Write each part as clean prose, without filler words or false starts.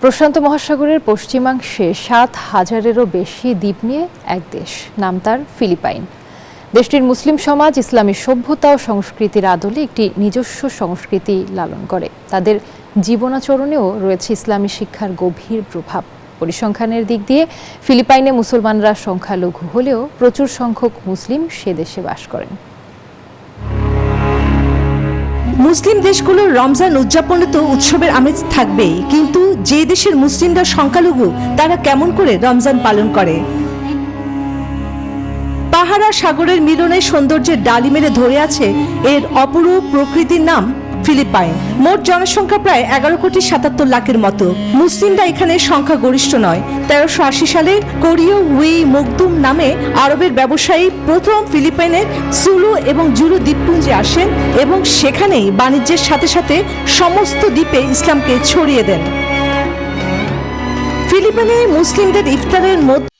প্রশান্ত মহাসাগরের পশ্চিমাংশে ৭,০০০-এরও বেশি দ্বীপ নিয়ে এক দেশ, নাম তার ফিলিপাইন। দেশটির মুসলিম সমাজ ইসলামী সভ্যতা ও সংস্কৃতির আদলে একটি নিজস্ব সংস্কৃতি লালন করে। তাদের জীবনাচরণেও রয়েছে ইসলামী শিক্ষার গভীর প্রভাব। পরিসংখ্যানের দিক দিয়ে ফিলিপাইনে মুসলমানরা সংখ্যালঘু হলেও প্রচুর সংখ্যক মুসলিম সে দেশে বাস করেন। মুসলিম দেশগুলোর রমজান উদযাপনে তো উৎসবের আমেজ থাকবেই, কিন্তু যে দেশের মুসলিমরা সংখ্যালঘু তারা কেমন করে রমজান পালন করে? পাহাড় আর সাগরের মিলনে সৌন্দর্যের ডালি মেলে ধরে আছে এর অপরূপ প্রকৃতির নাম ফিলিপাইন। মোট জনসংখ্যা প্রায় 11,77,00,000-এর মতো। মুসলিমরা এখানে সংখ্যা গরিষ্ঠ নয়। 1380 সালে কোরিও হুই মকদুম নামে আরবের ব্যবসায়ী প্রথম ফিলিপাইনের সুলু এবং জুলু দ্বীপপুঞ্জে আসেন এবং সেখানেই বাণিজ্যের সাথে সাথে সমস্ত দ্বীপে ইসলামকে ছড়িয়ে দেন। ফিলিপাইনে মুসলিমদের ইফতারের মধ্যে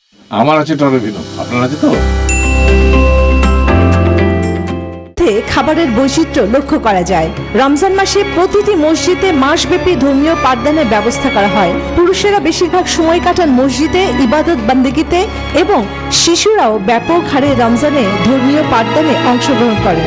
আমার আছে টরেভিনো, আপনার আছে তো? খাবারের বৈচিত্র্য লক্ষ্য করা যায়। রমজান মাসে প্রতিটি মসজিদে মাসব্যাপী ধর্মীয় পাঠদানের ব্যবস্থা করা হয়। পুরুষেরা বেশিরভাগ সময় কাটান মসজিদে ইবাদত বান্দেগিতে এবং শিশুরাও ব্যাপক হারে রমজানে ধর্মীয় পাঠদানে অংশগ্রহণ করে।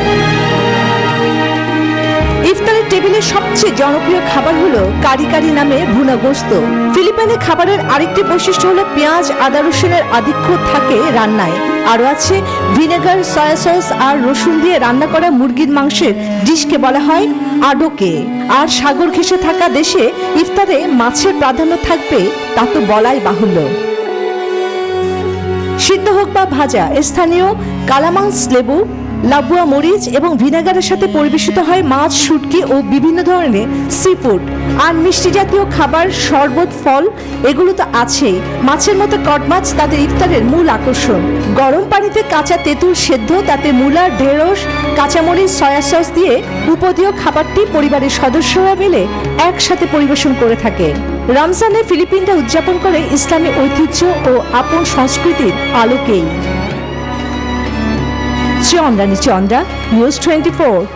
ইফতারের টেবিলের সবচেয়ে জনপ্রিয় খাবার হলো কারি কারি নামে ভুনা গোশত। ফিলিপাইনে খাবারের আরেকটি বৈশিষ্ট্য হলো পেঁয়াজ আদা রসুনের আধিক্য থাকে রান্নায়। আরও আছে ভিনেগার, সয়া সস আর রসুন দিয়ে রান্না করা মুরগির মাংসের ডিশকে বলা হয় আডোকে। আর সাগর ঘেঁষে থাকা দেশে ইফতারে মাছের প্রাধান্য থাকবে তা তো বলাই বাহুল্য। সিদ্ধ হোক বা ভাজা, স্থানীয় কালামাংস লেবু, লাবুয়া মরিচ এবং ভিনেগারের সাথে পরিবেশিত হয় মাছ, শুটকি ও বিভিন্ন ধরনের সি ফুড। আর মিষ্টি জাতীয় খাবার, শরবত, ফল এগুলো তো আছেই। মাছের মতো কড মাছ তাদের ইফতারের মূল আকর্ষণ। গরম পানিতে কাঁচা তেঁতুল সেদ্ধ, তাতে মূলা, ঢেঁড়স, কাঁচামরিচ, সয়া সস দিয়ে উপদীয় খাবারটি পরিবারের সদস্যরা মিলে একসাথে পরিবেশন করে থাকে। রমজানে ফিলিপিনরা উদযাপন করে ইসলামী ঐতিহ্য ও আপন সংস্কৃতির আলোকেই। চন্দ্রানী চন্দ্রা, নিউজ 24।